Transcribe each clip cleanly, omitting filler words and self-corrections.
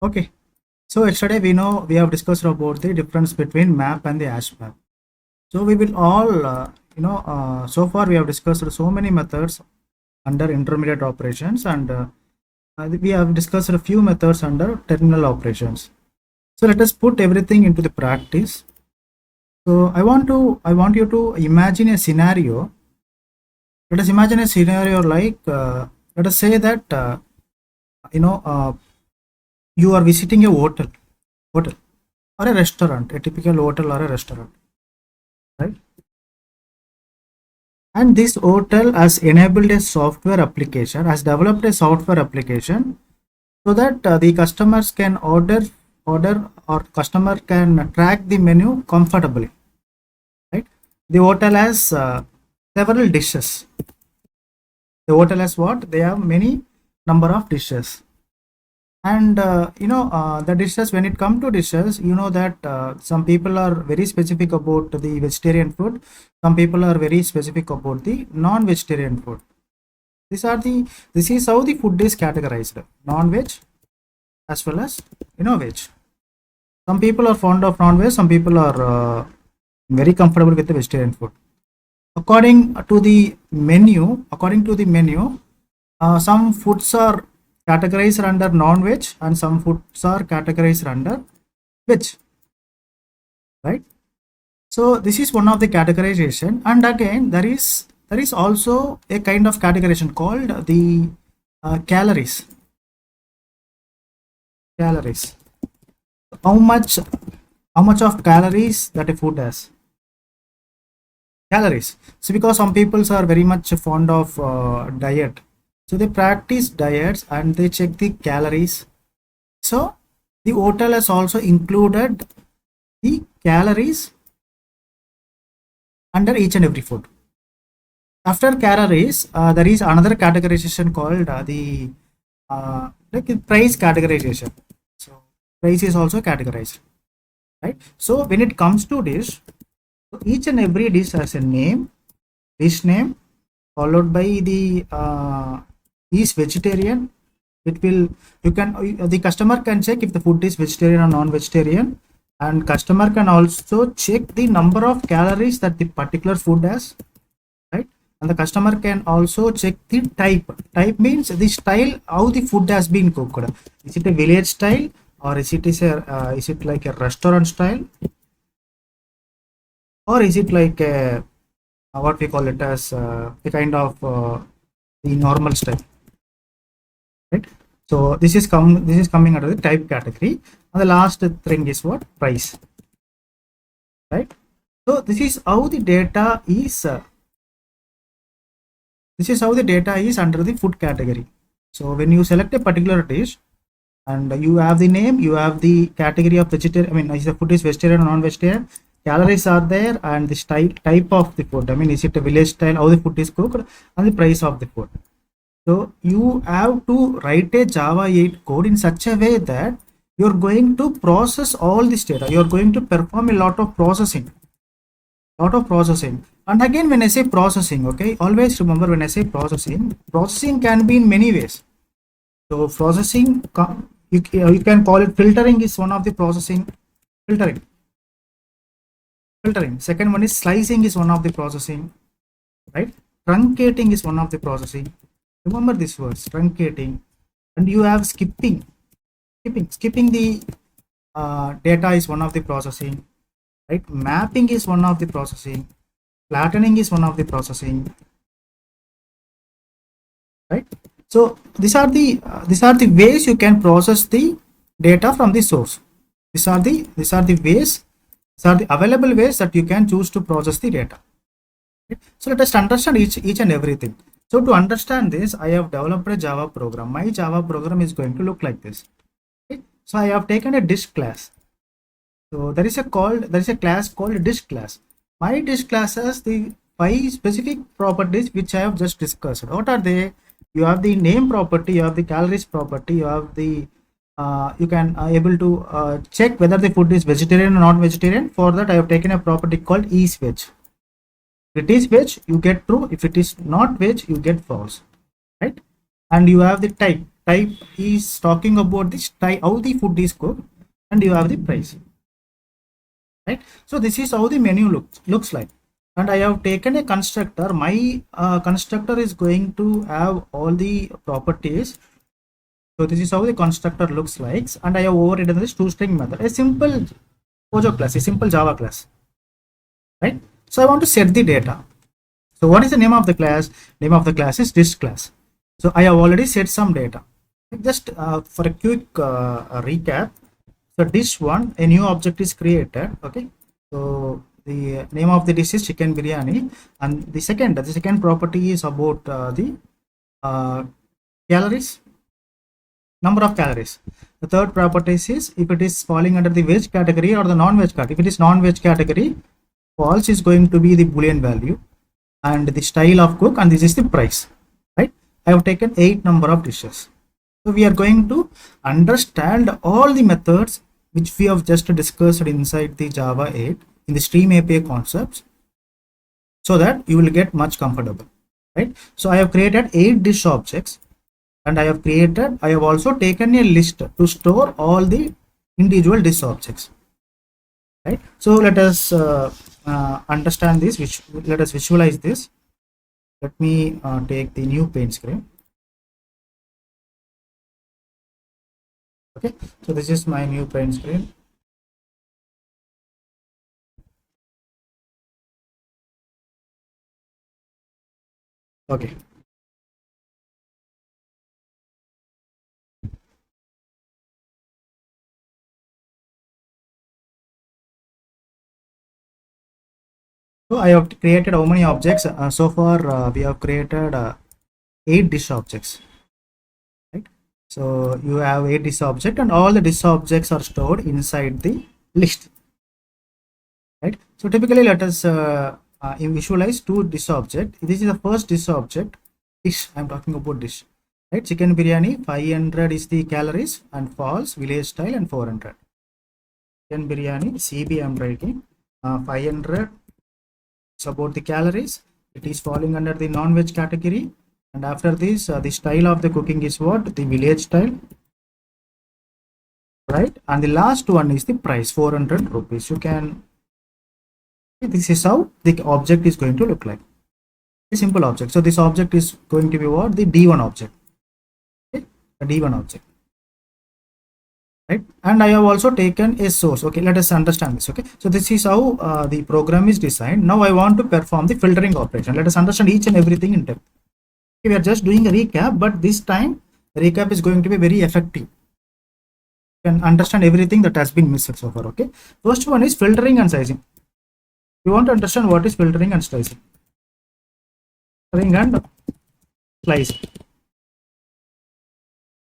Okay, so yesterday we have discussed about the difference between map and the hash map. So we will all so far we have discussed so many methods under intermediate operations, and we have discussed a few methods under terminal operations. So let us put everything into the practice. So I want you to imagine a scenario. Let us imagine a scenario like let us say that you know uh, you are visiting a hotel or a restaurant, a typical hotel or a restaurant, right? And this hotel has enabled a software application, has developed a software application so that the customers can order or customer can track the menu comfortably, right? The hotel has several dishes. The hotel has what? They have many number of dishes. And the dishes, when it come to dishes, you know that some people are very specific about the vegetarian food, some people are very specific about the non-vegetarian food. This is how the food is categorized: non-veg as well as veg. Some people are fond of non-veg, some people are very comfortable with the vegetarian food. According to the menu, some foods are categorized under non-veg and some foods are categorized under veg, right? So this is one of the categorization, and again there is also a kind of categorization called the calories. How much of calories that a food has. Calories. So because some people are very much fond of diet, so they practice diets and they check the calories. So the hotel has also included the calories under each and every food. After calories, there is another categorization called the price categorization. So price is also categorized, right? So when it comes to dish, so each and every dish has a name, dish name, followed by the is vegetarian. The customer can check if the food is vegetarian or non-vegetarian, and customer can also check the number of calories that the particular food has, right? And the customer can also check the type means the style, how the food has been cooked. Is it a village style, or is it like a restaurant style, or is it like a what we call it as a kind of the normal style, right? So this is coming under the type category, and the last thing is what? Price, right? So this is how the data is under the food category. So when you select a particular dish and you have the name, you have the category of vegetarian, I mean, is the food is vegetarian or non-vegetarian, calories are there, and the style, type of the food, I mean, is it a village style, how the food is cooked, and the price of the food. So you have to write a Java 8 code in such a way that you're going to process all this data. You're going to perform a lot of processing. And again, when I say processing, okay, always remember, when I say processing can be in many ways. So processing, you can call it filtering, is one of the processing. Filtering. Second one is slicing, is one of the processing, right? Truncating is one of the processing. Remember this words, truncating. And you have skipping the data is one of the processing, right? Mapping is one of the processing. Flattening is one of the processing, right? So these are the ways you can process the data from the source. These are the available ways that you can choose to process the data. Okay? So let us understand each and everything. So to understand this, I have developed a Java program. My Java program is going to look like this. Okay? So I have taken a dish class. So there is a class called dish class. My dish class has the 5 specific properties which I have just discussed. What are they? You have the name property, you have the calories property, you have the you can able to check whether the food is vegetarian or not vegetarian. For that, I have taken a property called is veg. If it is veg, you get true. If it is not veg, you get false, right? And you have the type. type is talking about this type, how the food is cooked, and you have the price, right? So this is how the menu looks like. And I have taken a constructor. My constructor is going to have all the properties. So this is how the constructor looks like, and I have overridden this toString method, a simple Pojo class, a simple Java class, right? So I want to set the data. So what is the name of the class? Name of the class is dish class. So I have already set some data. Just for a quick recap, so dish one, a new object is created. Okay, so the name of the dish is chicken biryani, and the second property is about the calories, number of calories. The third property is if it is falling under the veg category or the non-veg category. If it is non-veg category, false is going to be the boolean value, and the style of cook, and this is the price, right? I have taken 8 number of dishes. So we are going to understand all the methods which we have just discussed inside the Java 8 in the stream API concepts, so that you will get much comfortable, right? So I have created 8 dish objects, and I have also taken a list to store all the individual dish objects, right? So let us understand this, let us visualize this. Let me take the new paint screen. Okay, so this is my new paint screen. Okay, so I have created how many objects? So far we have created 8 dish objects, right? So you have 8 dish object, and all the dish objects are stored inside the list, right? So typically let us visualize 2 dish object. This is the first dish object. Dish, I'm talking about dish, right? Chicken biryani, 500 is the calories, and false, village style, and 400. Chicken biryani, CB I'm writing, 500 is about the calories. It is falling under the non-veg category, and after this the style of the cooking is what? The village style, right? And the last one is the price, 400 rupees. You can, this is how the object is going to look like, a simple object. So this object is going to be what? The D1 object, okay? The D1 object, right? And I have also taken a source. Okay, let us understand this. Okay, so this is how the program is designed. Now I want to perform the filtering operation. Let us understand each and everything in depth. Okay, we are just doing a recap, but this time the recap is going to be very effective. You can understand everything that has been missed so far. Okay, first one is filtering and sizing. You want to understand what is filtering and slicing. Filtering and slicing,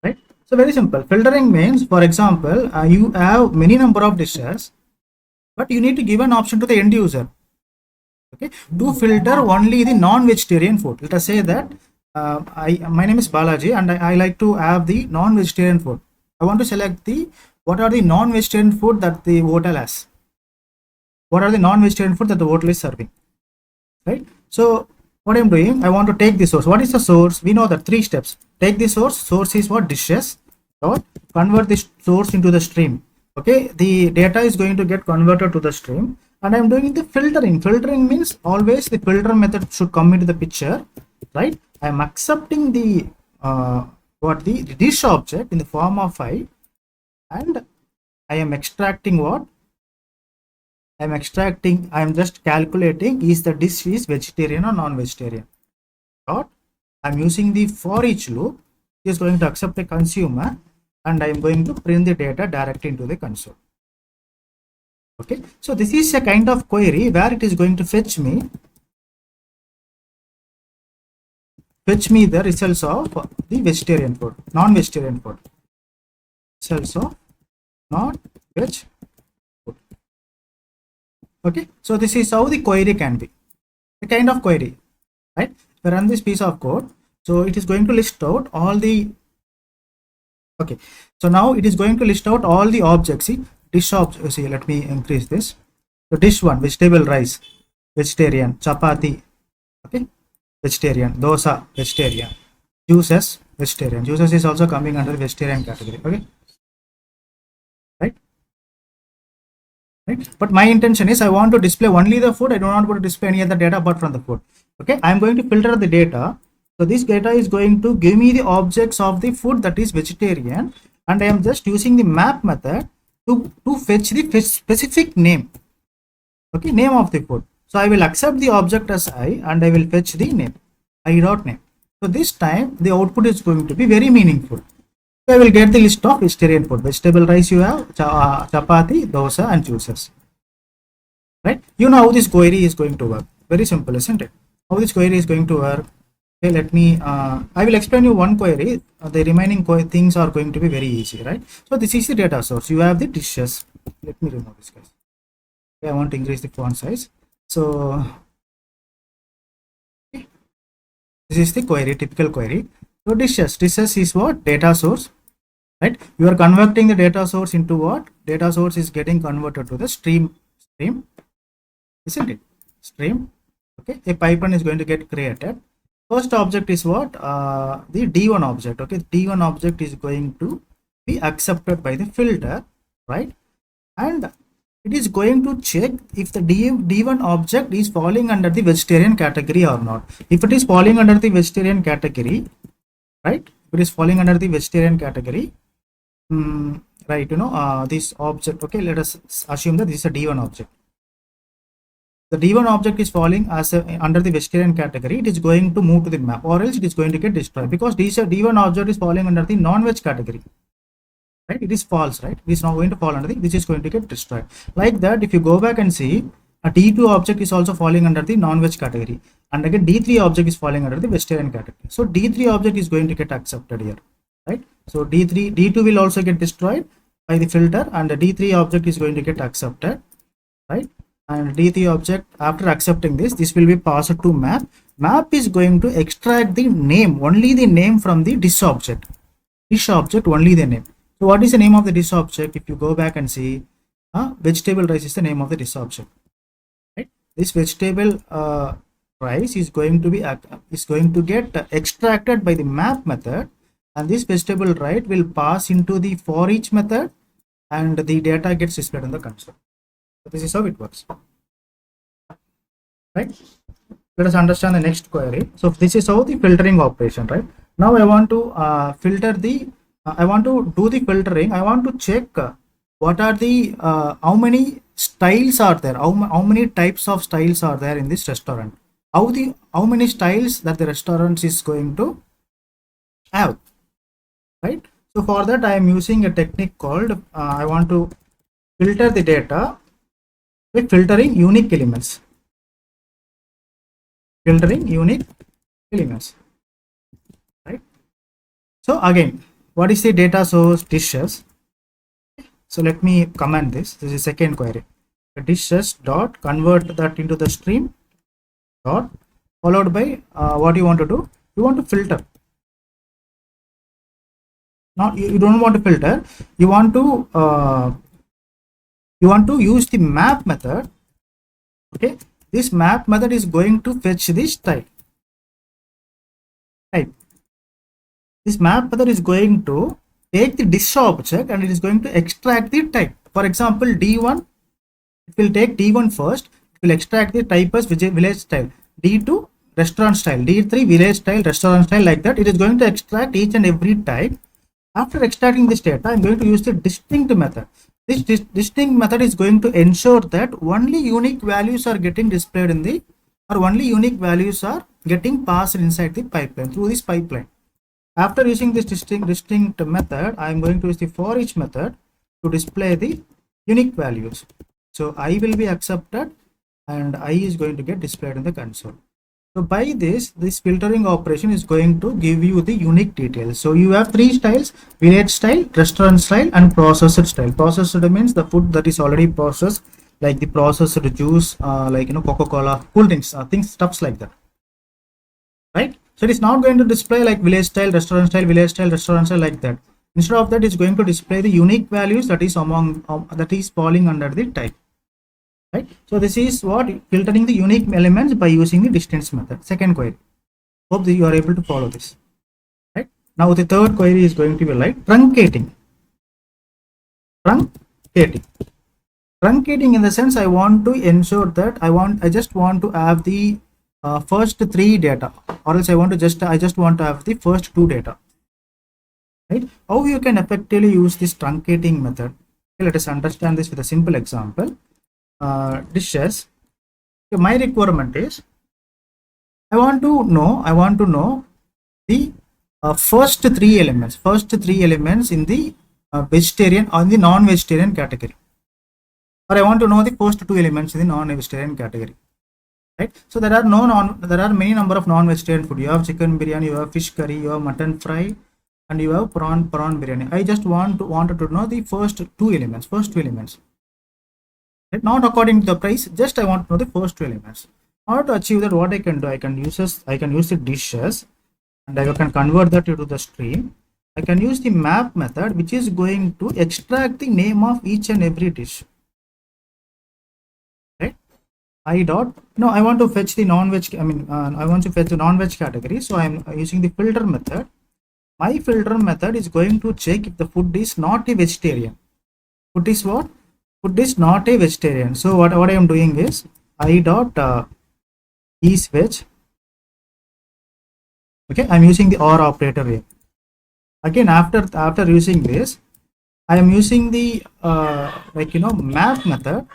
right? So very simple. Filtering means, for example, you have many number of dishes, but you need to give an option to the end user, okay, to filter only the non-vegetarian food. Let us say that my name is Balaji, and I like to have the non-vegetarian food. I want to select what are the non-vegetarian food that the hotel has. What are the non-vegetarian food that the hotel is serving, right? So what I'm doing, I want to take the source. What is the source? We know that 3 steps. Take the source. Source is what? Dishes. Or convert the source into the stream. Okay, the data is going to get converted to the stream, and I'm doing the filtering. Filtering means always the filter method should come into the picture, right? I'm accepting the the dish object in the form of I, and I am extracting what? I am just calculating is the dish is vegetarian or non-vegetarian. Dot, I'm using the for each loop. It is going to accept the consumer, and I am going to print the data directly into the console. Okay, so this is a kind of query where it is going to fetch me the results of the vegetarian food, non-vegetarian food, results of non-veg food. Okay, so this is how the query can be, a kind of query, right? We run this piece of code, so it is going to list out all the, okay, so now it is going to list out all the objects. See, dish object, see, let me increase this. So dish 1, vegetable rice, vegetarian, chapati, okay, vegetarian, dosa, vegetarian, juices, vegetarian. Juices is also coming under the vegetarian category. Okay, right? Right. But my intention is I want to display only the food. I do not want to display any other data apart from the food. Okay, I am going to filter the data. So this data is going to give me the objects of the food that is vegetarian, and I am just using the map method to fetch the specific name. Okay, name of the food. So I will accept the object as I, and I will fetch the name, I dot name. So this time the output is going to be very meaningful. So I will get the list of vegetarian food. Vegetable rice you have, chapati, dosa and juices. Right? You know how this query is going to work. Very simple, isn't it? How this query is going to work. Okay, let me, I will explain you one query. The remaining things are going to be very easy, right? So this is the data source. You have the dishes. Let me remove this, guys. Okay, I want to increase the font size. So okay, this is the query, typical query. So dishes is what? Data source, right? You are converting the data source into what? Data source is getting converted to the stream, isn't it? Stream. Okay, a pipeline is going to get created. First object is what? The D1 object. Okay, D1 object is going to be accepted by the filter, right? And it is going to check if the D1 object is falling under the vegetarian category or not. If it is falling under the vegetarian category, right? If it is falling under the vegetarian category, right? You know, this object. Okay, let us assume that this is a D1 object. The D1 object is falling as under the vegetarian category. It is going to move to the map, or else it is going to get destroyed, because this D1 object is falling under the non-veg category. Right, it is false, right? It is not going to fall under the, this is going to get destroyed. Like that, if you go back and see, a D2 object is also falling under the non-veg category, and again D3 object is falling under the vegetarian category. So D3 object is going to get accepted here, right? So D2 will also get destroyed by the filter, and the D3 object is going to get accepted, right? And D3 object, after accepting this will be passed to map. Map is going to extract the name, only the name from the dish object. Dish object, only the name. So what is the name of the dish object? If you go back and see, vegetable rice is the name of the dish object, right? This vegetable rice is going to get extracted by the map method, and this vegetable right will pass into the for each method, and the data gets displayed in the console. So this is how it works, right? Let us understand the next query. So this is how the filtering operation, right? Now I want to filter the I want to do the filtering. I want to check what are the how many styles are there, how many types of styles are there in this restaurant, how many styles that the restaurant is going to have, right? So for that I am using a technique called I want to filter the data with filtering unique elements. Right? So again, what is the data source? Dishes. So let me comment this. This is second query. The dishes dot convert that into the stream dot followed by what you want to do? You want to filter. Now you don't want to filter. You want to use the map method. Okay. This map method is going to fetch this type. This map method is going to take the dish object and it is going to extract the type. For example, D1, it will take D1 first. It will extract the type as village style. D2 restaurant style. D3 village style, restaurant style, like that. It is going to extract each and every type. After extracting this data, I am going to use the distinct method. This distinct method is going to ensure that only unique values are getting displayed in the, or only unique values are getting passed inside the pipeline, through this pipeline. After using this distinct method, I am going to use the for each method to display the unique values. So I will be accepted and I is going to get displayed in the console. So by this filtering operation is going to give you the unique details. So you have three styles: village style, restaurant style, and processed style. Processed means the food that is already processed, like the processed juice, like Coca-Cola, cool drinks, stuffs like that, right? So it is not going to display like village style, restaurant style, village style, restaurant style, like that. Instead of that, it's going to display the unique values that is among that is falling under the type. Right? So this is what filtering the unique elements by using the distance method. Second query. Hope that you are able to follow this. Right? Now the third query is going to be like truncating. Truncating in the sense I want to ensure that I just want to have the first three data, or else I just want to have the first two data, right? How you can effectively use this truncating method? Okay, let us understand this with a simple example. Dishes. Okay, my requirement is I want to know the first three elements in the vegetarian or the non-vegetarian category, or I want to know the first two elements in the non-vegetarian category, right? So there are many number of non-vegetarian food. You have chicken biryani, you have fish curry, you have mutton fry, and you have prawn biryani. I just wanted to know the first two elements, right? Not according to the price, just I want to know the first two elements. In order to achieve that, what I can do, I can use the dishes, and I can convert that into the stream. I can use the map method, which is going to extract the name of each and every dish, right? I want to fetch the non-veg, I want to fetch the non-veg category, so I'm using the filter method. My filter method is going to check if the food is not a vegetarian. Food is what? Food is not a vegetarian. So what I am doing is is veg. Okay, I'm using the OR operator here. Again, after using this, I am using the map method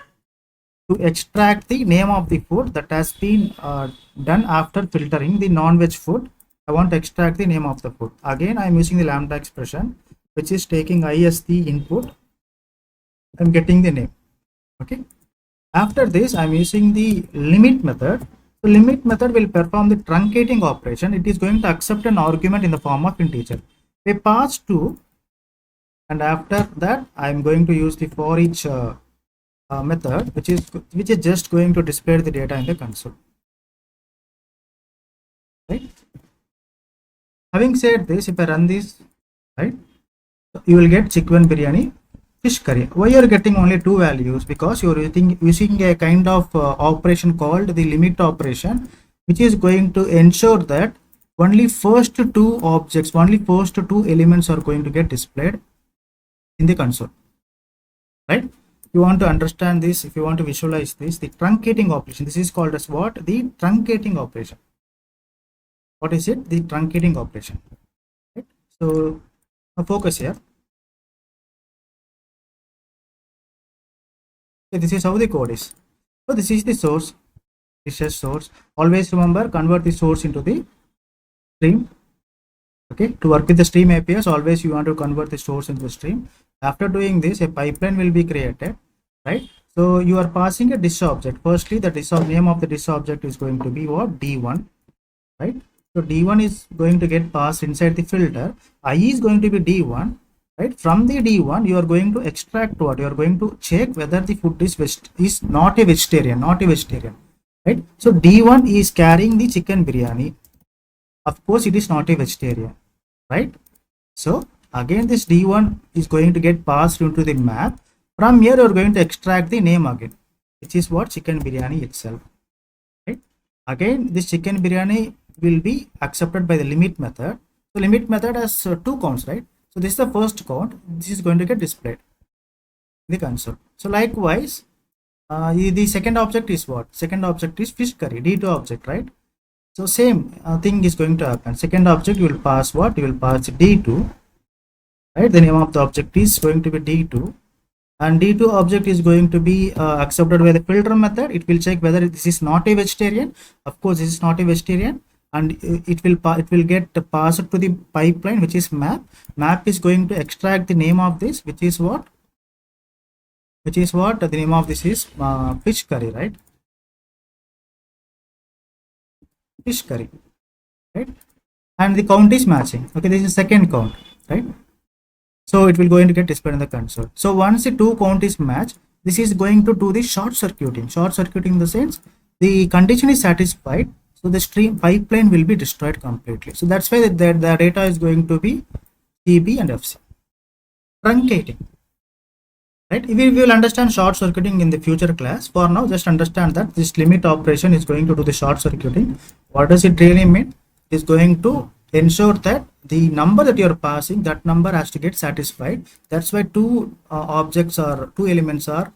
to extract the name of the food that has been done after filtering the non-veg food. I want to extract the name of the food. Again, I am using the lambda expression, which is taking I as the input. I'm getting the name. Okay. After this, I'm using the limit method. The limit method will perform the truncating operation. It is going to accept an argument in the form of integer. We pass 2, and after that, I'm going to use the for each method, which is just going to display the data in the console. Right. Having said this, if I run this, right, you will get chicken biryani, fish curry. Why you are getting only two values? Because you are using a kind of operation called the limit operation, which is going to ensure that only first two elements are going to get displayed in the console, right? You want to understand this, if you want to visualize this, the truncating operation, this is called as what? The truncating operation. What is it? The truncating operation, right? So now focus here. Okay, this is how the code is. So this is the source. This is source. Always remember, convert the source into the stream. Okay, to work with the stream APIs, always you want to convert the source into the stream. After doing this, a pipeline will be created, right? So you are passing a dish object. Firstly, the name of the dish object is going to be what? D1, right? So D1 is going to get passed inside the filter. I is going to be D1, right? From the D1, you are going to extract what? You are going to check whether the food is not a vegetarian, right? So D1 is carrying the chicken biryani. Of course, it is not a vegetarian, right? So again, this D1 is going to get passed into the map. From here, you are going to extract the name again, which is what? Chicken biryani itself, right? Again, this chicken biryani will be accepted by the limit method. So limit method has two counts, right? So this is the first count. This is going to get displayed in the console. So likewise, the second object is what? Second object is fish curry, D2 object, right? So same thing is going to happen. Second object, you will pass what? You will pass D2, right? The name of the object is going to be D2, and D2 object is going to be accepted by the filter method. It will check whether this is not a vegetarian. Of course, this is not a vegetarian, and it will get passed to the pipeline, which is map. Map is going to extract the name of this, which is what? The name of this is fish curry, right? Fish curry, right? And the count is matching. Okay, this is second count, right? So it will going to get displayed in the console. So once the two count is matched, this is going to do the short circuiting. Short circuiting in the sense the condition is satisfied, so the stream pipeline will be destroyed completely. So that's why the data is going to be CB and FC. Truncating, right? We will understand short circuiting in the future class. For now, just understand that this limit operation is going to do the short circuiting. What does it really mean? It is going to ensure that the number that you're passing, that number has to get satisfied. That's why two objects or two elements are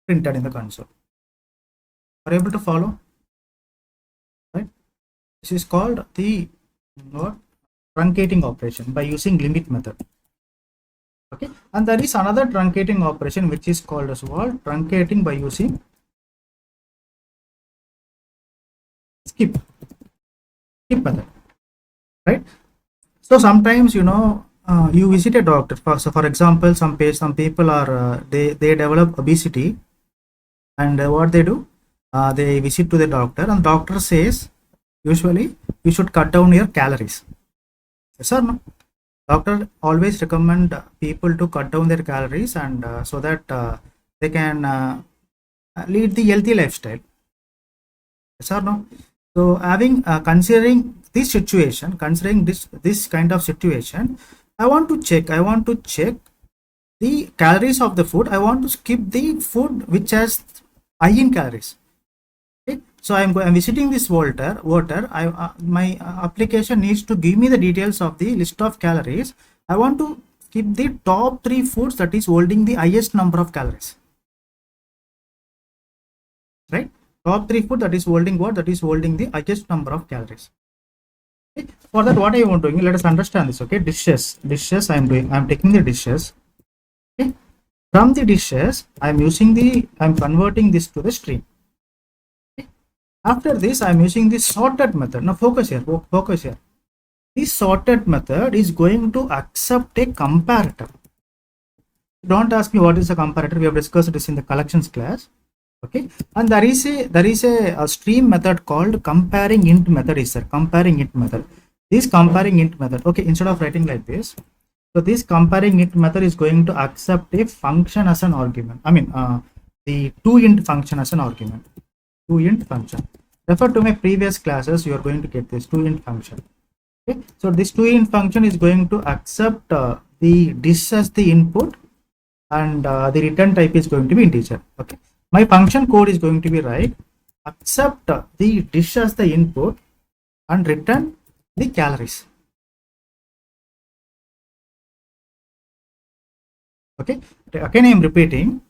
printed in the console. Are you able to follow? Right? This is called the what? Truncating operation by using limit method. Okay, and there is another truncating operation which is called as what? Truncating by using skip method. Right? So sometimes you visit a doctor. So for example, some people are they develop obesity, and what they do, they visit to the doctor, and doctor says usually you should cut down your calories. Yes or no? Doctor always recommend people to cut down their calories, and so that they can lead the healthy lifestyle. Yes or no? So having considering this situation, considering this kind of situation, I want to check the calories of the food. I want to skip the food which has high in calories. Okay, so I'm visiting this water. My application needs to give me the details of the list of calories. I want to skip the top 3 foods that is holding the highest number of calories. Right? Top 3 food that is holding what? That is holding the highest number of calories. Okay. For that, what I want to do, let us understand this. Okay, dishes. I'm taking the dishes. Okay. From the dishes, I'm converting this to the stream. Okay. After this, I'm using the sorted method. Now focus here. This sorted method is going to accept a comparator. Don't ask me what is a comparator. We have discussed this in the collections class. Okay, and there is a stream method called comparing int method is there. Comparing int method. This comparing int method. Okay, instead of writing like this, so this comparing int method is going to accept a function as an argument. I mean, the toInt function as an argument. ToInt function. Refer to my previous classes. You are going to get this toInt function. Okay, so this toInt function is going to accept the dish as the input, and the return type is going to be integer. Okay. My function code is going to be accept the dish as the input and return the calories. Okay, again I am repeating,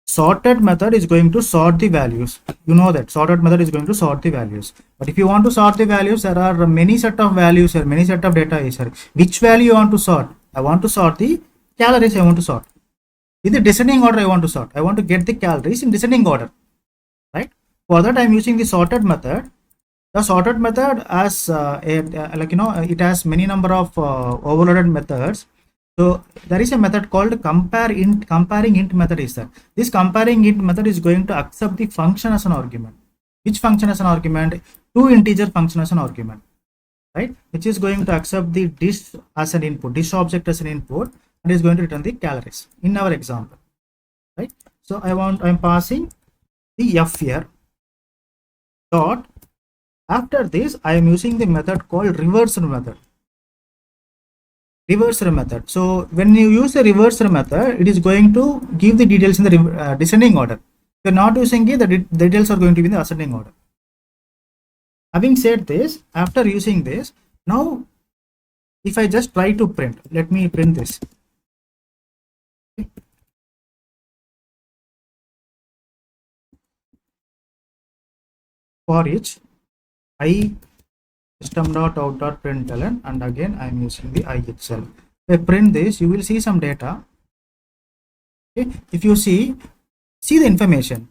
sorted method is going to sort the values. You know that sorted method is going to sort the values. But if you want to sort the values, there are many set of values here, many set of data is here. Which value you want to sort? I want to sort the calories. I want to sort. In the descending order, I want to sort. I want to get the calories in descending order, right? For that, I am using the sorted method. The sorted method has it has many number of overloaded methods. So there is a method called comparing int method is there. This comparing int method is going to accept the function as an argument. Which function as an argument? Integer function as an argument, right? Which is going to accept the dish as an input, dish object as an input, and is going to return the calories in our example, right? So I'm passing the f here dot. After this, I am using the method called reverser method. So when you use the reverser method, it is going to give the details in the descending order. If you are not using it, the details are going to be in the ascending order. Having said this, after using this, now if I just try to print, let me print this. For each I system.out.println, and again I am using the I itself. If I print this, you will see some data. Okay. If you see the information,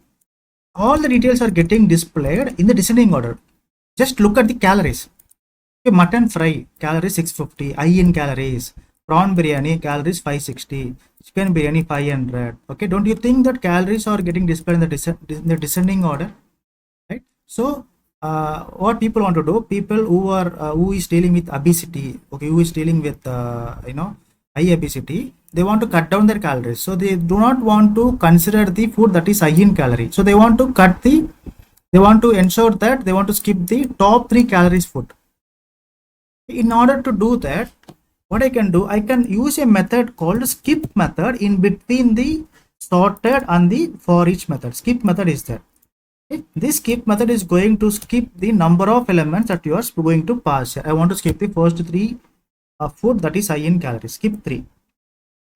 all the details are getting displayed in the descending order. Just look at the calories. Okay, mutton fry, calories 650, high in calories. Prawn biryani, calories 560. Chicken biryani 500. Okay, don't you think that calories are getting displayed in the descending order, right? So what people want to do, people who is dealing with obesity, okay, who is dealing with high obesity, they want to cut down their calories. So they do not want to consider the food that is high in calorie. So they want to ensure that they want to skip the top 3 calories food. In order to do that, what I can do, I can use a method called skip method in between the sorted and the for each method. Skip method is there. Okay? This skip method is going to skip the number of elements that you are going to pass. I want to skip the first three food that is high in calories. Skip 3.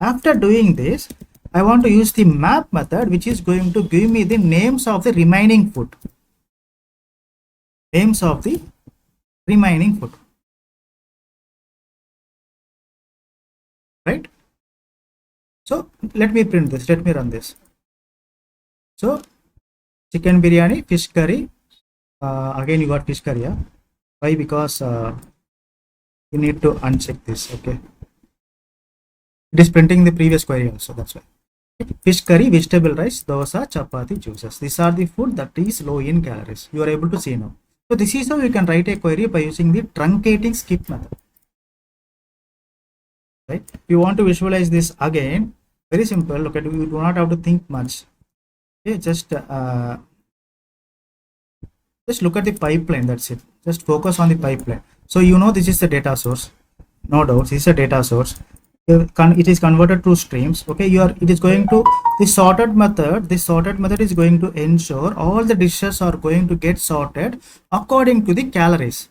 After doing this, I want to use the map method, which is going to give me the names of the remaining food. Names of the remaining food. Right? So let me print this. Let me run this. So chicken biryani, fish curry. Again, you got fish curry. Yeah? Why? Because you need to uncheck this. Okay. It is printing the previous query also. That's why. Fish curry, vegetable rice, dosa, chapati, juices. These are the food that is low in calories. You are able to see now. So this is how you can write a query by using the truncating skip method. Right? If you want to visualize this again, very simple. Look at, you do not have to think much. Okay, just look at the pipeline. That's it. Just focus on the pipeline. So you know this is the data source. No doubt, this is a data source. It is converted to streams. Okay, it is going to the sorted method. This sorted method is going to ensure all the dishes are going to get sorted according to the calories.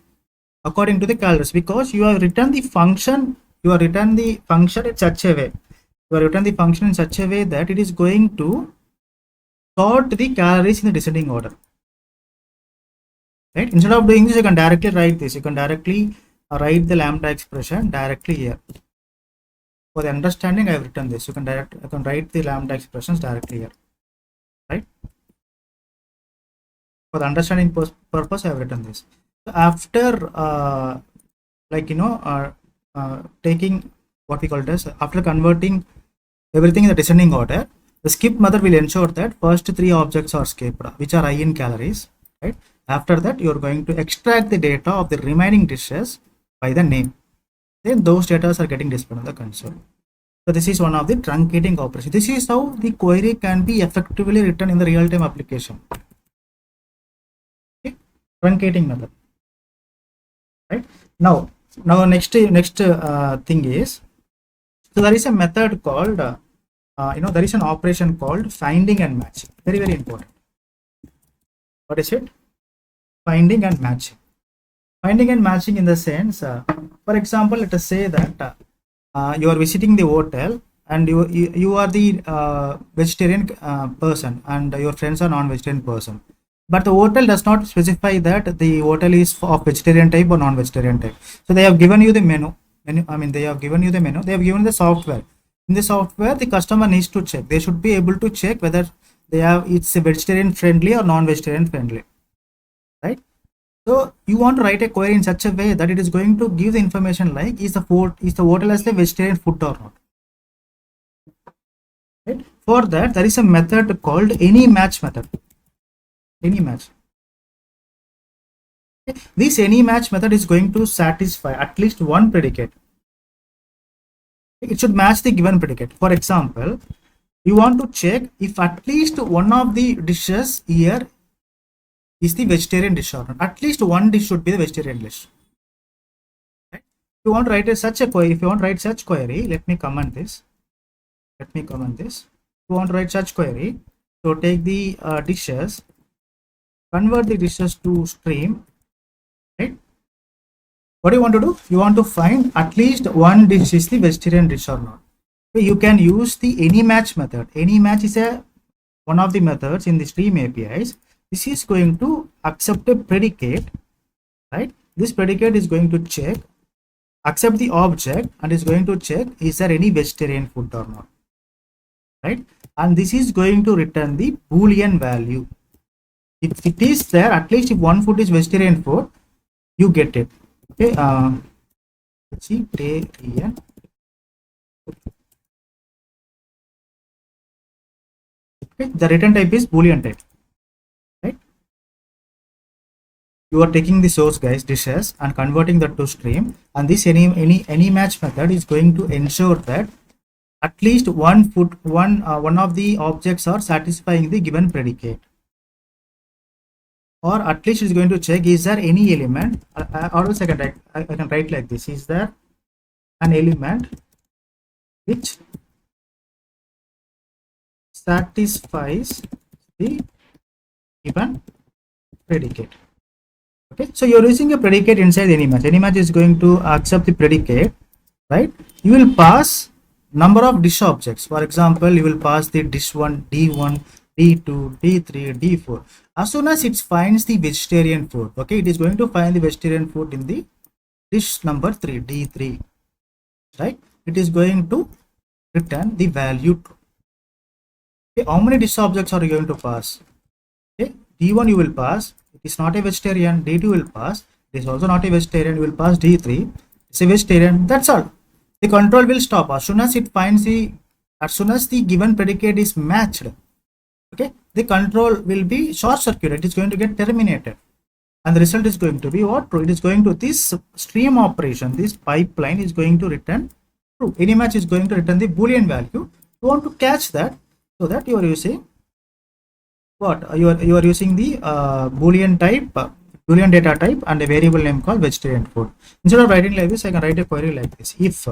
According to the calories, because you have written the function. You have written the function in such a way. You have written the function in such a way that it is going to sort the calories in the descending order. Right? Instead of doing this, you can directly write this. You can directly write the lambda expression directly here. For the understanding, I have written this. I can write the lambda expressions directly here. Right? For the understanding purpose, I have written this. So after taking what we call it as, after converting everything in the descending order, the skip method will ensure that first 3 objects are skipped, which are high in calories. Right? After that, you are going to extract the data of the remaining dishes by the name. Then those data are getting displayed on the console. So this is one of the truncating operations. This is how the query can be effectively written in the real-time application. Okay? Truncating method. Right? Now next thing is, so there is a method called there is an operation called finding and matching. Very, very important. What is it? Finding and matching. Finding and matching in the sense, for example, let us say that you are visiting the hotel and you are the vegetarian person and your friends are non-vegetarian person, but the hotel does not specify that the hotel is of vegetarian type or non-vegetarian type. So they have given you the menu. They have given you the menu. They have given the software. In the software, the customer needs to check. They should be able to check whether it's a vegetarian friendly or non-vegetarian friendly. Right? So you want to write a query in such a way that it is going to give the information like, is the hotel as a vegetarian food or not. Right? For that, there is a method called any match method. Any match. Okay. This any match method is going to satisfy at least one predicate. It should match the given predicate. For example, you want to check if at least one of the dishes here is the vegetarian dish or not. At least one dish should be the vegetarian dish. Right? If you want to write such a query, let me comment this. If you want to write such query, so take the dishes, convert the dishes to stream. Right? What do you want to do? You want to find at least one dish is the vegetarian dish or not. So you can use the any match method. Any match is one of the methods in the stream APIs. This is going to accept a predicate, right? This predicate is going to check, accept the object, and is going to check is there any vegetarian food or not, right? And this is going to return the Boolean value. If it is there, at least if one food is vegetarian food, you get it. Okay, vegetarian. Okay, the return type is Boolean type. You are taking the source guys dishes and converting that to stream, and this any match method is going to ensure that at least one of the objects are satisfying the given predicate, or at least is going to check is there any element, or else I can write like this: is there an element which satisfies the given predicate. Okay, so you're using a predicate inside any match. Any match is going to accept the predicate, right? You will pass number of dish objects. For example, you will pass the dish 1, D1, D2, D3, D4. As soon as it finds the vegetarian food, okay, it is going to find the vegetarian food in the dish number 3, D3, right? It is going to return the value true. Okay, how many dish objects are you going to pass? Okay, D1 you will pass, it is not a vegetarian. D2 will pass, it is also not a vegetarian. You will pass D3, it's a vegetarian. That's all. The control will stop as soon as it finds as soon as the given predicate is matched. Okay, the control will be short circuited. It is going to get terminated, and the result is going to be what? True. It is going to this stream operation. This pipeline is going to return true. Any match is going to return the Boolean value. You want to catch that, so that you are using what? You are using the Boolean type, Boolean data type, and a variable name called vegetarian food. Instead of writing like this, I can write a query like this: if.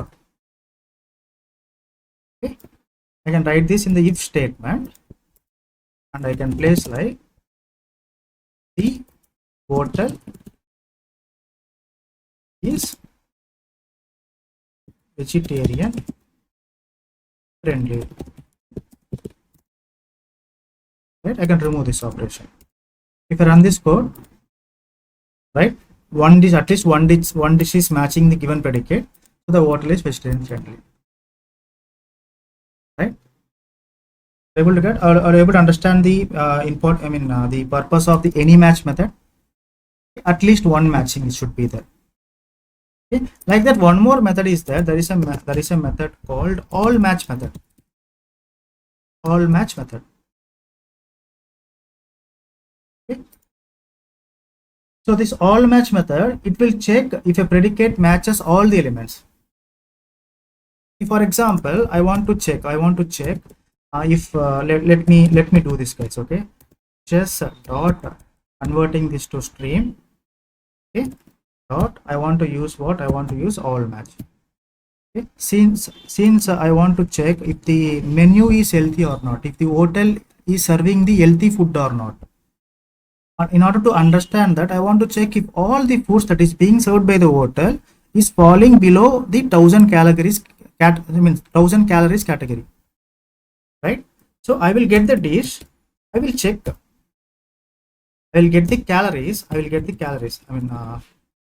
Okay, I can write this in the if statement, and I can place like the hotel is vegetarian friendly. Right, I can remove this operation. If I run this code, right, one dish, at least one dish is matching the given predicate, so the hotel is vegetarian friendly. Right, able to get or able to understand the the purpose of the any match method. At least one matching should be there. Okay, like that, one more method is there. There is a method called all match method. All match method. Okay. So this all match method, it will check if a predicate matches all the elements. If, for example, I want to check if let me do this, guys. Okay, just dot converting this to stream. Okay, dot I want to use what? I want to use all match. Okay, since I want to check if the menu is healthy or not, if the hotel is serving the healthy food or not. In order to understand that, I want to check if all the foods that is being served by the hotel is falling below the 1000 calories 1000 calories category, right? So I will get the dish, I will check, I will get the calories,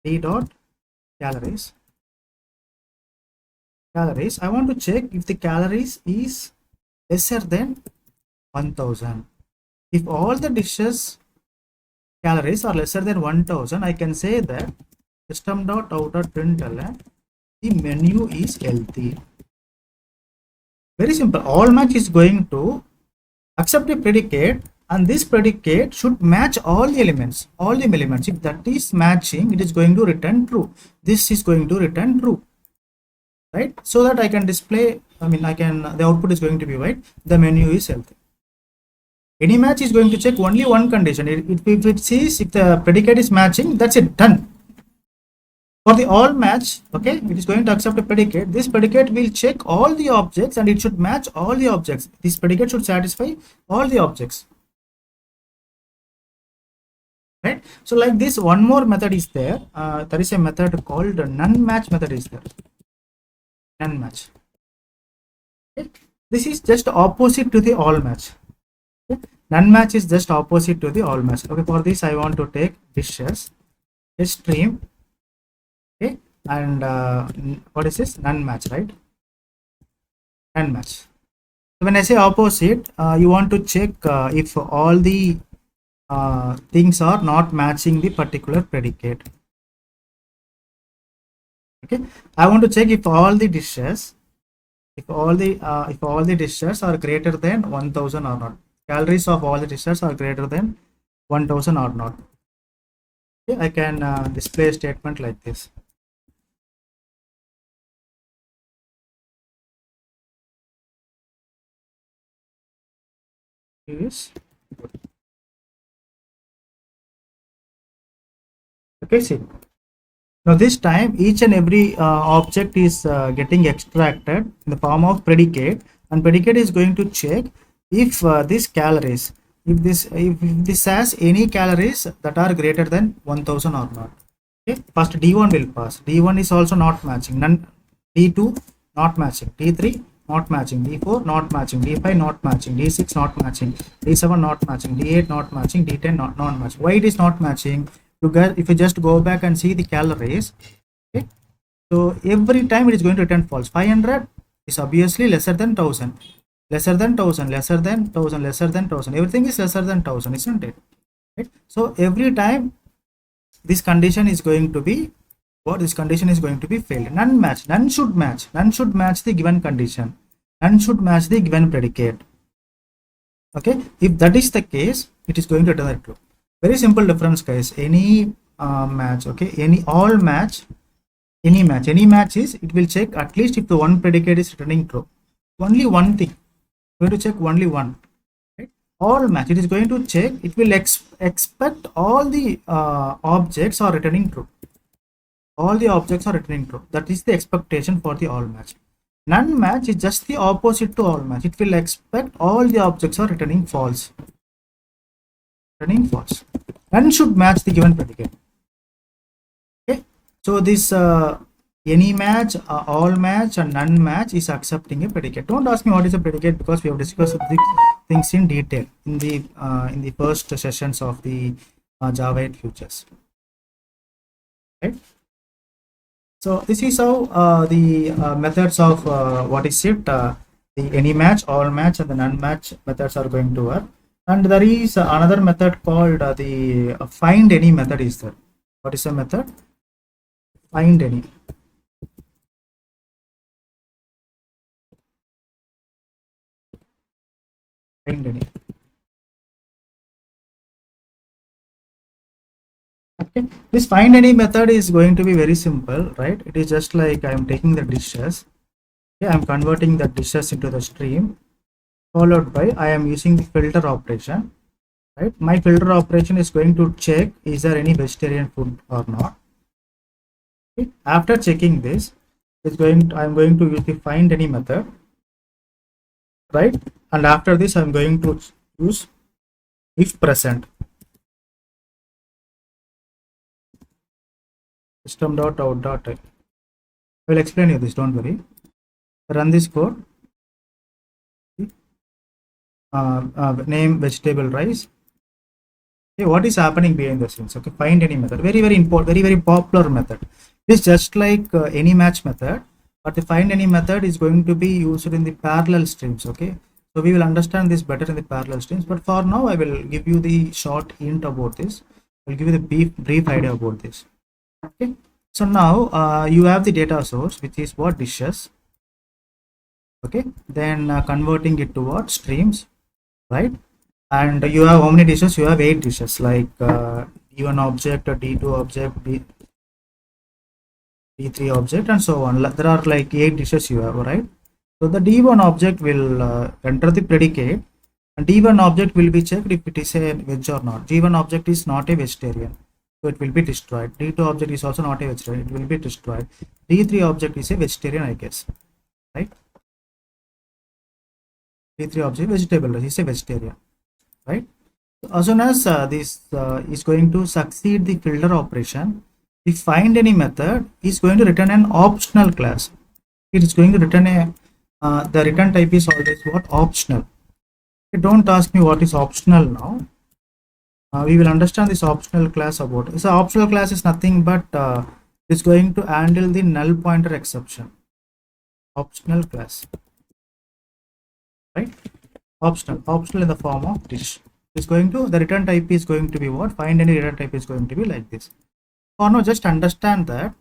d dot calories, I want to check if the calories is lesser than 1000. If all the dishes calories are lesser than 1000, I can say that system.out.println the menu is healthy. Very simple. All match is going to accept a predicate, and this predicate should match all the elements. If that is matching, it is going to return true. This is going to return true, right? So that I can display, the output is going to be white, the menu is healthy. Any match is going to check only one condition. If it sees if the predicate is matching, that's it, done. For the all match, okay, it is going to accept a predicate. This predicate will check all the objects and it should match all the objects. This predicate should satisfy all the objects, right? So like this, one more method is there. There is a method called none match method is there. None match. Okay. This is just opposite to the all match. Okay. None match is just opposite to the all match. Okay, for this I want to take dishes, a stream, okay, and what is this? None match, right? None match. So when I say opposite, you want to check if all the things are not matching the particular predicate. Okay, I want to check if all the dishes, if all the dishes are greater than 1000 or not. Calories of all the dishes are greater than 1000 or not. Okay, I can display a statement like this. Is okay, see, now this time each and every object is getting extracted in the form of predicate, and predicate is going to check if this calories, if this has any calories that are greater than 1000 or not. Okay, first d1 will pass. D1 is also not matching. None. D2 not matching. D3 not matching. D4 not matching. D5 not matching. D6 not matching. D7 not matching. D8 not matching. D10 not matching. Why it is not matching? If you just go back and see the calories, okay, so every time it is going to return false. 500 is obviously lesser than 1000, lesser than 1000, lesser than 1000, lesser than 1000. Everything is lesser than 1000, isn't it? Right? So every time this condition is going to be what? This condition is going to be failed. None match. None should match. None should match the given condition. None should match the given predicate. Okay. If that is the case, it is going to return true. Very simple difference, guys. Any match. Okay. All match. Any match is, it will check at least if the one predicate is returning true. Only one thing. Going to check only one. Right? All match. It is going to check. It will expect all the objects are returning true. All the objects are returning true. That is the expectation for the all match. None match is just the opposite to all match. It will expect all the objects are returning false. Returning false. None should match the given predicate. Okay. So this any match, all match, and none match is accepting a predicate. Don't ask me what is a predicate, because we have discussed these things in detail in the first sessions of the Java 8 futures. Right. So this is how the methods of what is it, the any match, all match, and the none match methods are going to work. And there is another method called the find any method is there. What is the method? Find any. Find any. Okay. This find any method is going to be very simple, right? It is just like I am taking the dishes. Okay, I am converting the dishes into the stream, followed by I am using the filter operation. Right, my filter operation is going to check is there any vegetarian food or not. Okay. After checking this, I am going to use the find any method, right? And after this, I am going to use if present system.out.type. I will explain you this. Don't worry. Run this code. Name vegetable rice. Okay, what is happening behind the scenes? Okay, find any method. Very important, very popular method. It is just like any match method, but the find any method is going to be used in the parallel streams. Okay, so we will understand this better in the parallel streams. But for now, I will give you the short hint about this. I will give you the brief idea about this. Okay, so now you have the data source, which is what? Dishes. Okay, then converting it to what? Streams, right? And you have how many dishes? You have 8 dishes, like D1 object, D2 object, D3 object, and so on. There are like 8 dishes you have, right? So the D1 object will enter the predicate, and D1 object will be checked if it is a veg or not. D1 object is not a vegetarian, so it will be destroyed. D2 object is also not a vegetarian, it will be destroyed. D3 object is a vegetarian, I guess, right? D3 object vegetable is a vegetarian, right? As soon as this is going to succeed the filter operation, the find any method is going to return an optional class. It is going to return a the return type is always what? Optional. Okay, don't ask me what is optional now. We will understand this optional class about it. So optional class is nothing but it's going to handle the null pointer exception. Optional class, right? Optional in the form of dish. Is going to, the return type is going to be what? Find any return type is going to be like this. For now, just understand that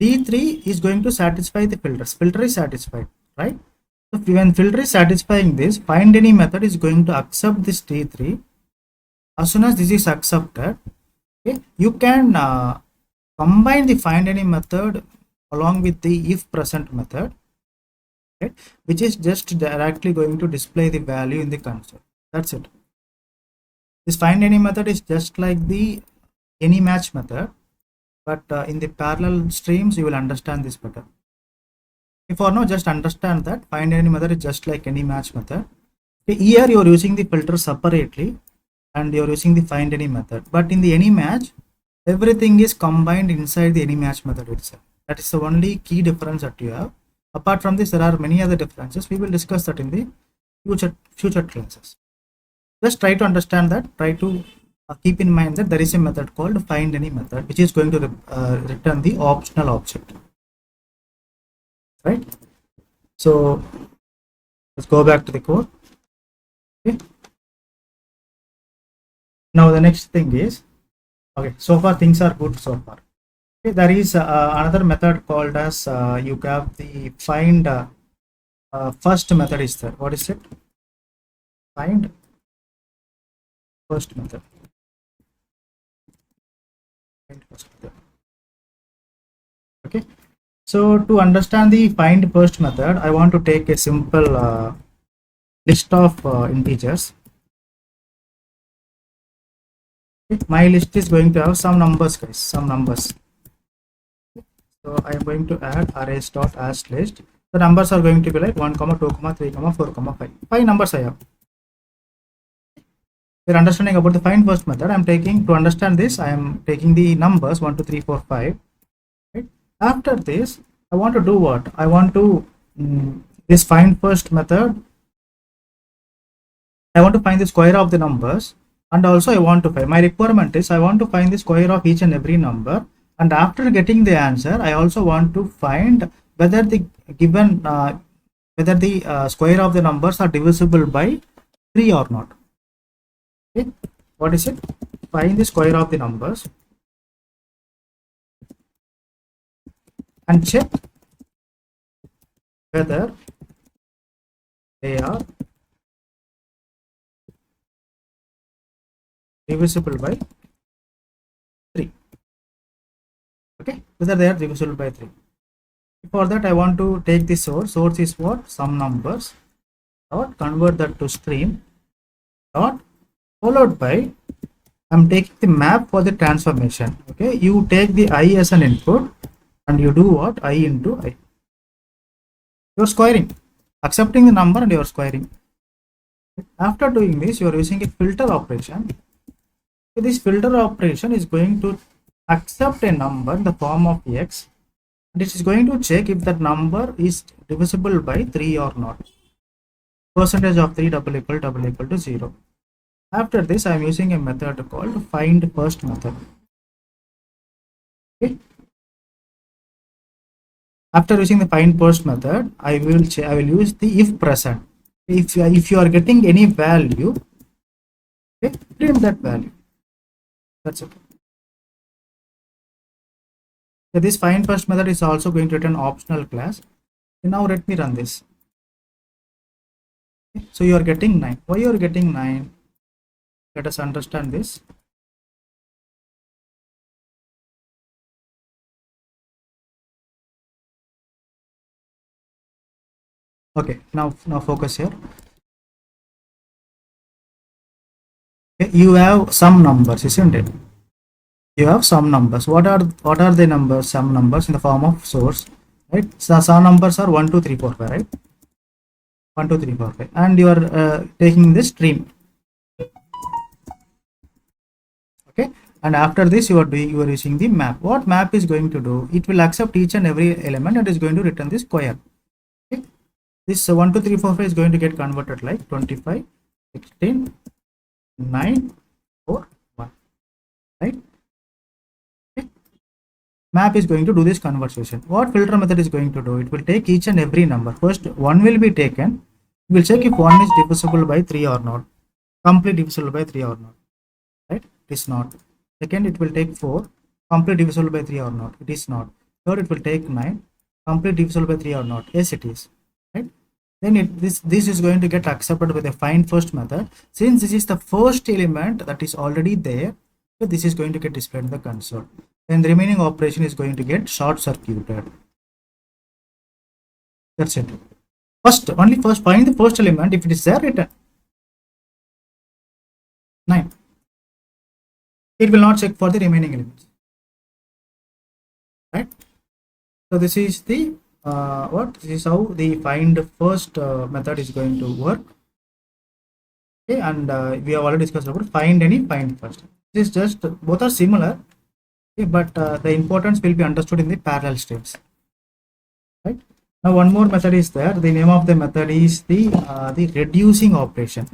D3 is going to satisfy the filters. Filter is satisfied, right? So when filter is satisfying this, find any method is going to accept this D3. As soon as this is accepted, okay, you can combine the find any method along with the if present method, right, which is just directly going to display the value in the console. That's it. This find any method is just like the any match method, but in the parallel streams you will understand this better. For now, just understand that find any method is just like any match method, Okay, here you are using the filter separately and you are using the find any method, but in the any match everything is combined inside the any match method itself. That is the only key difference that you have. Apart from this, there are many other differences. We will discuss that in the future classes. Just try to understand that. Try to keep in mind that there is a method called find any method, which is going to return the optional object. Right. So let's go back to the code. Okay. Now the next thing is, okay, so far things are good so far. Okay, there is another method called as you have the find first method is there. What is it? Find first method. Find first method. Okay. So to understand the find first method, I want to take a simple list of integers. Okay. My list is going to have some numbers, guys. Some numbers. So I am going to add arrays dot as list. The numbers are going to be like 1, 2, 3, 4, 5. 5 numbers I have. We're understanding about the find first method. I'm taking to understand this. I am taking the numbers 1, 2, 3, 4, 5. Right? After this, I want to do what? I want to this find first method. I want to find the square of the numbers, and also I want to find my requirement is I want to find the square of each and every number. And after getting the answer, I also want to find whether the given whether the square of the numbers are divisible by 3 or not. Okay. What is it? Find the square of the numbers and check whether they are divisible by 3. Okay, whether they are divisible by 3. For that, I want to take the source. Source is what? Some numbers. Dot convert that to stream. Dot followed by I'm taking the map for the transformation. Okay, you take the I as an input and you do what? I into I. You're squaring, accepting the number and you're squaring. After doing this, you're using a filter operation. This filter operation is going to accept a number in the form of x, and it is going to check if that number is divisible by 3 or not. Percentage of 3 double equal to 0. After this, I am using a method called find first method. Okay. After using the find first method, I will use the if present. If you are getting any value, okay, print that value. That's it. So this find first method is also going to return optional class. Now let me run this. Okay. So you are getting 9. Why you are getting 9? Let us understand this. Okay, now focus here. Okay, you have some numbers, isn't it? You have some numbers. What are the numbers? Some numbers in the form of source, right? So some numbers are 1, 2, 3, 4, 5, right? 1, 2, 3, 4, 5, and you are taking this stream. Okay, and after this you are using the map. What map is going to do? It will accept each and every element and is going to return the square. Okay, this 1, 2, 3, 4, 5 is going to get converted like 25, 16, 9, 4, 1, right? Map is going to do this conversion. What filter method is going to do? It will take each and every number. First, 1 will be taken. We will check if 1 is divisible by 3 or not. Complete divisible by 3 or not. Right? It is not. Second, it will take 4. Complete divisible by 3 or not. It is not. Third, it will take 9. Complete divisible by 3 or not. Yes, it is. Right? Then this is going to get accepted with a find first method. Since this is the first element that is already there, so this is going to get displayed in the console. Then the remaining operation is going to get short circuited. That's it. First find the first element. If it is there, return 9. It will not check for the remaining elements, right? So this is the this is how the find first method is going to work. Okay, and we have already discussed about find any, find first. This is just both are similar, okay, but the importance will be understood in the parallel steps, right? Now one more method is there. The name of the method is the reducing operation.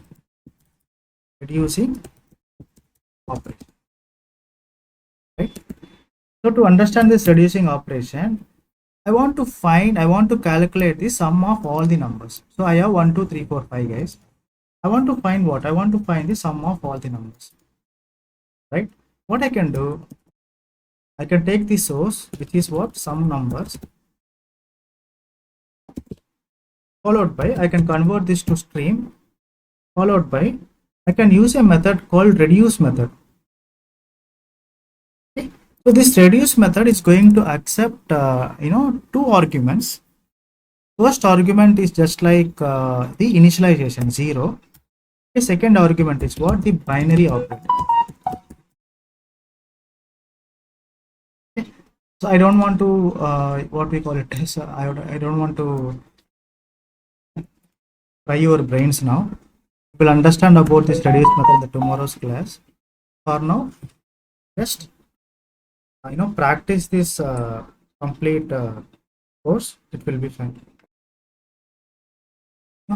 Reducing operation, right? So to understand this reducing operation, I want to calculate the sum of all the numbers. So I have 1, 2, 3, 4, 5 guys. I want to find what? I want to find the sum of all the numbers, right? What I can do, I can take the source, which is what? Some numbers, followed by, I can convert this to stream, followed by, I can use a method called reduce method. Okay? So this reduce method is going to accept, two arguments. First argument is just like the initialization 0. The second argument is what? The binary operator. Okay. So I don't want to what we call it is I don't want to try your brains now. You will understand about this reduce method in the tomorrow's class. For now, just practice this complete course. It will be fine.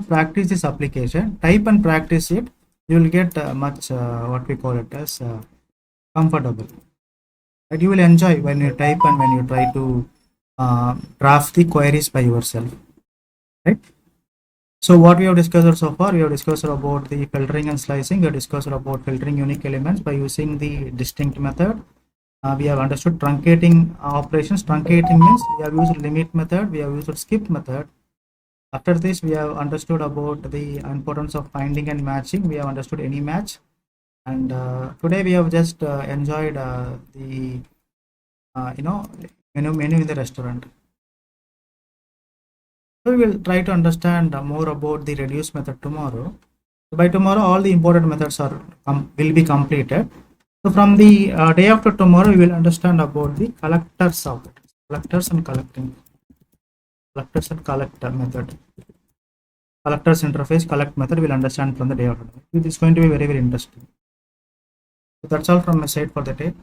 Practice this application, type and practice it. You will get much what we call it as comfortable. Right? You will enjoy when you type and when you try to draft the queries by yourself. Right? So what we have discussed so far, we have discussed about the filtering and slicing. We have discussed about filtering unique elements by using the distinct method. We have understood truncating operations. Truncating means we have used limit method, we have used skip method. After this, we have understood about the importance of finding and matching. We have understood any match. And today we have just enjoyed the menu in the restaurant. So we will try to understand more about the reduce method tomorrow. So by tomorrow, all the important methods will be completed. So from the day after tomorrow, we will understand about the collectors of it. Collectors and collecting. Collectors and collector method. Collectors interface, collect method will understand from the day after. It is going to be very, very interesting. So that's all from my side for the day.